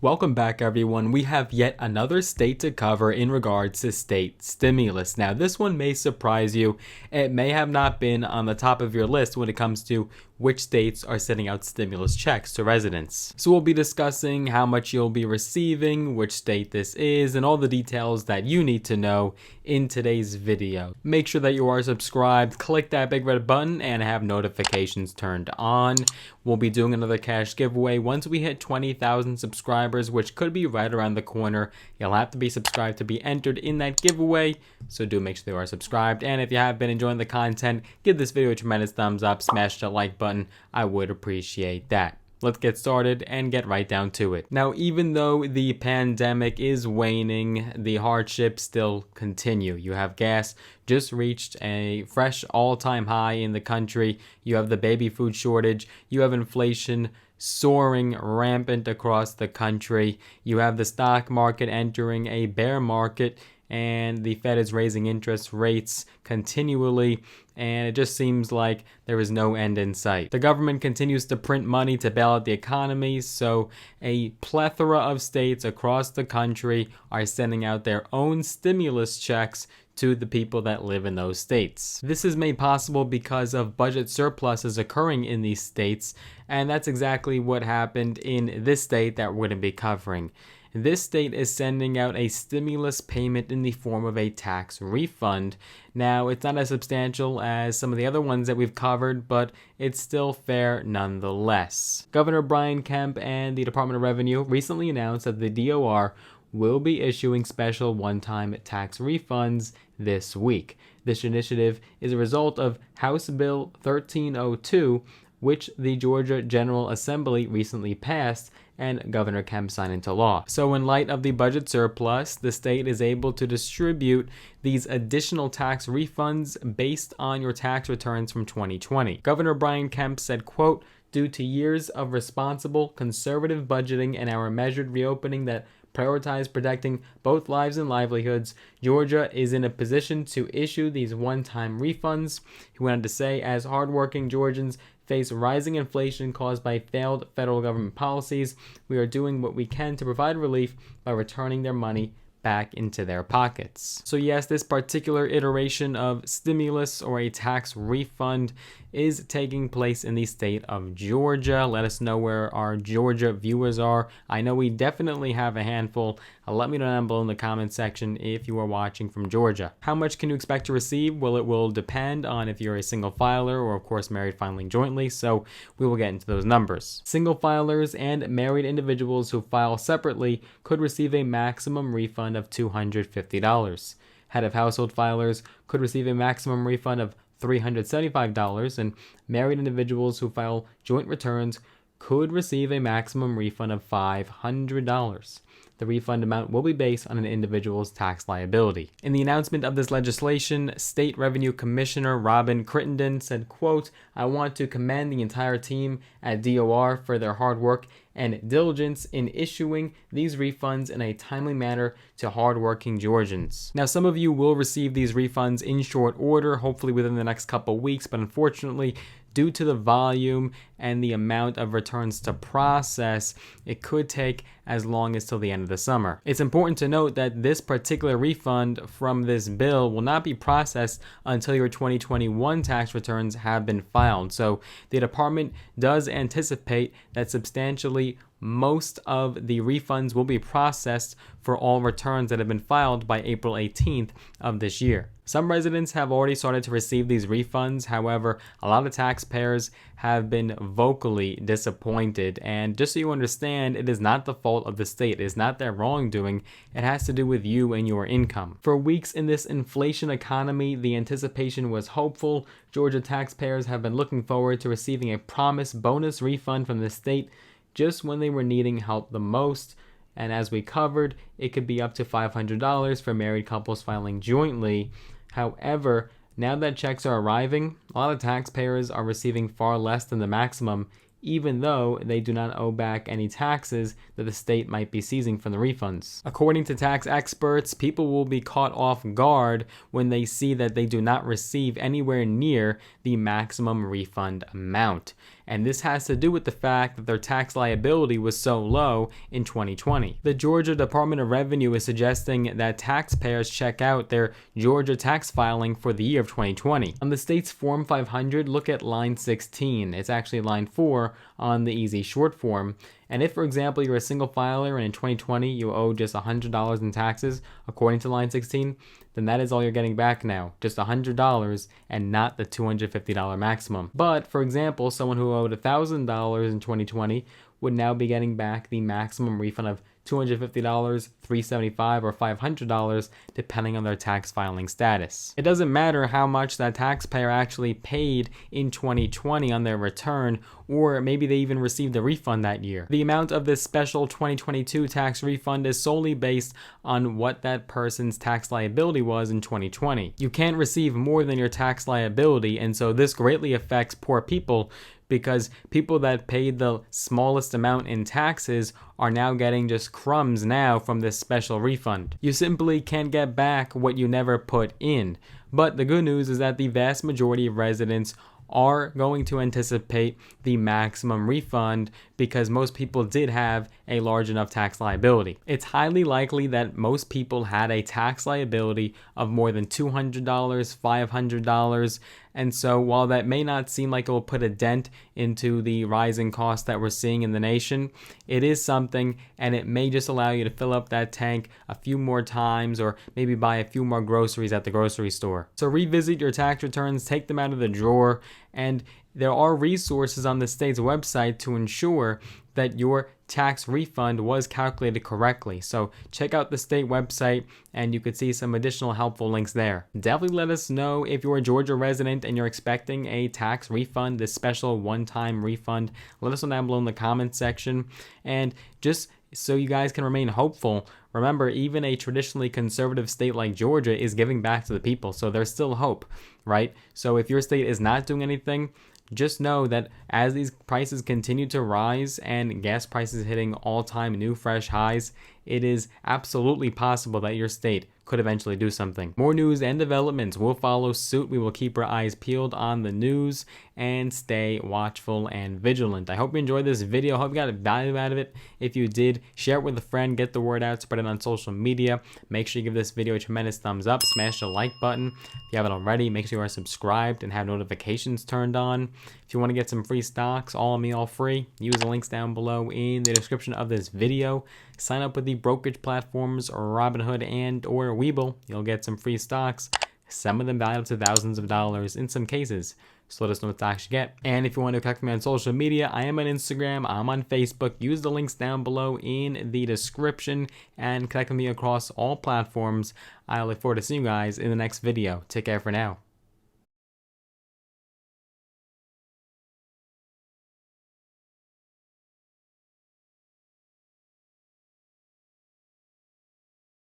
Welcome back, everyone. We have yet another state to cover in regards to state stimulus. Now, this one may surprise you. It may have not been on the top of your list when it comes to which states are sending out stimulus checks to residents. So we'll be discussing how much you'll be receiving, which state this is, and all the details that you need to know in today's video. Make sure that you are subscribed, click that big red button, and have notifications turned on. We'll be doing another cash giveaway once we hit 20,000 subscribers, which could be right around the corner. You'll have to be subscribed to be entered in that giveaway, so do make sure you are subscribed. And if you have been enjoying the content, give this video a tremendous thumbs up, smash the like button. I would appreciate that. Let's get started and get right down to it. Now, even though the pandemic is waning, the hardships still continue. You have gas just reached a fresh all-time high in the country. You have the baby food shortage. You have inflation soaring rampant across the country. You have the stock market entering a bear market, and the Fed is raising interest rates continually, and it just seems like there is no end in sight. The government continues to print money to bail out the economy, so a plethora of states across the country are sending out their own stimulus checks to the people that live in those states. This is made possible because of budget surpluses occurring in these states, and that's exactly what happened in this state that we're going to be covering. This state is sending out a stimulus payment in the form of a tax refund. Now, it's not as substantial as some of the other ones that we've covered, but it's still fair nonetheless. Governor Brian Kemp and the Department of Revenue recently announced that the DOR will be issuing special one-time tax refunds this week. This initiative is a result of House Bill 1302, which the Georgia General Assembly recently passed and Governor Kemp signed into law. So in light of the budget surplus, the state is able to distribute these additional tax refunds based on your tax returns from 2020. Governor Brian Kemp said, quote, "Due to years of responsible, conservative budgeting and our measured reopening that prioritize protecting both lives and livelihoods, Georgia is in a position to issue these one-time refunds." He went on to say, as hardworking Georgians face rising inflation caused by failed federal government policies, we are doing what we can to provide relief by returning their money back into their pockets. So yes, this particular iteration of stimulus or a tax refund is taking place in the state of Georgia. Let us know where our Georgia viewers are. I know we definitely have a handful. Let me know down below in the comment section if you are watching from Georgia. How much can you expect to receive? Well, it will depend on if you're a single filer or, of course, married filing jointly, so we will get into those numbers. Single filers and married individuals who file separately could receive a maximum refund of $250. Head of household filers could receive a maximum refund of $375, and married individuals who file joint returns could receive a maximum refund of $500. The refund amount will be based on an individual's tax liability. In the announcement of this legislation, State Revenue Commissioner Robin Crittenden said, quote, "I want to commend the entire team at DOR for their hard work and diligence in issuing these refunds in a timely manner to hardworking Georgians." Now, some of you will receive these refunds in short order, hopefully within the next couple weeks, but unfortunately, due to the volume and the amount of returns to process, it could take as long as till the end of the summer. It's important to note that this particular refund from this bill will not be processed until your 2021 tax returns have been filed. So the department does anticipate that substantially most of the refunds will be processed for all returns that have been filed by April 18th of this year. Some residents have already started to receive these refunds. However, a lot of taxpayers have been vocally disappointed. And just so you understand, it is not the fault of the state. It is not their wrongdoing. It has to do with you and your income. For weeks in this inflation economy, the anticipation was hopeful. Georgia taxpayers have been looking forward to receiving a promised bonus refund from the state just when they were needing help the most. And as we covered, it could be up to $500 for married couples filing jointly. However, now that checks are arriving, a lot of taxpayers are receiving far less than the maximum, even though they do not owe back any taxes that the state might be seizing from the refunds. According to tax experts, people will be caught off guard when they see that they do not receive anywhere near the maximum refund amount. and this has to do with the fact that their tax liability was so low in 2020. The Georgia Department of Revenue is suggesting that taxpayers check out their Georgia tax filing for the year of 2020. On the state's Form 500, look at line 16. It's actually line 4 on the easy short form. And if, for example, you're a single filer and in 2020 you owe just $100 in taxes, according to line 16, then that is all you're getting back now, just $100 and not the $250 maximum. But, for example, someone who owed $1,000 in 2020 would now be getting back the maximum refund of $250, $375, or $500, depending on their tax filing status. It doesn't matter how much that taxpayer actually paid in 2020 on their return, or maybe they even received a refund that year. The amount of this special 2022 tax refund is solely based on what that person's tax liability was in 2020. You can't receive more than your tax liability, and so this greatly affects poor people, because people that paid the smallest amount in taxes are now getting just crumbs now from this special refund. You simply can't get back what you never put in. But the good news is that the vast majority of residents are going to anticipate the maximum refund because most people did have a large enough tax liability. It's highly likely that most people had a tax liability of more than $200, $500, and so while that may not seem like it will put a dent into the rising costs that we're seeing in the nation, it is something, and it may just allow you to fill up that tank a few more times or maybe buy a few more groceries at the grocery store. So revisit your tax returns, take them out of the drawer, and there are resources on the state's website to ensure that your tax refund was calculated correctly. So check out the state website and you could see some additional helpful links there. Definitely let us know if you're a Georgia resident and you're expecting a tax refund, this special one-time refund. Let us know down below in the comments section. And just so you guys can remain hopeful, remember, even a traditionally conservative state like Georgia is giving back to the people, so there's still hope, right? So if your state is not doing anything, just know that as these prices continue to rise and gas prices hitting all-time new fresh highs, it is absolutely possible that your state could eventually do something. More news and developments will follow suit. We will keep our eyes peeled on the news and stay watchful and vigilant. I hope you enjoyed this video. I hope you got value out of it. If you did, share it with a friend, get the word out, spread it on social media. Make sure you give this video a tremendous thumbs up, smash the like button. If you haven't already, make sure you are subscribed and have notifications turned on. If you want to get some free stocks, all on me, all free, use the links down below in the description of this video. Sign up with the brokerage platforms Robinhood and or Webull. You'll get some free stocks, some of them valued up to thousands of dollars in some cases. So let us know what stocks you get. And if you want to connect with me on social media, I am on Instagram, I'm on Facebook. Use the links down below in the description and connect with me across all platforms. I look forward to seeing you guys in the next video. Take care for now.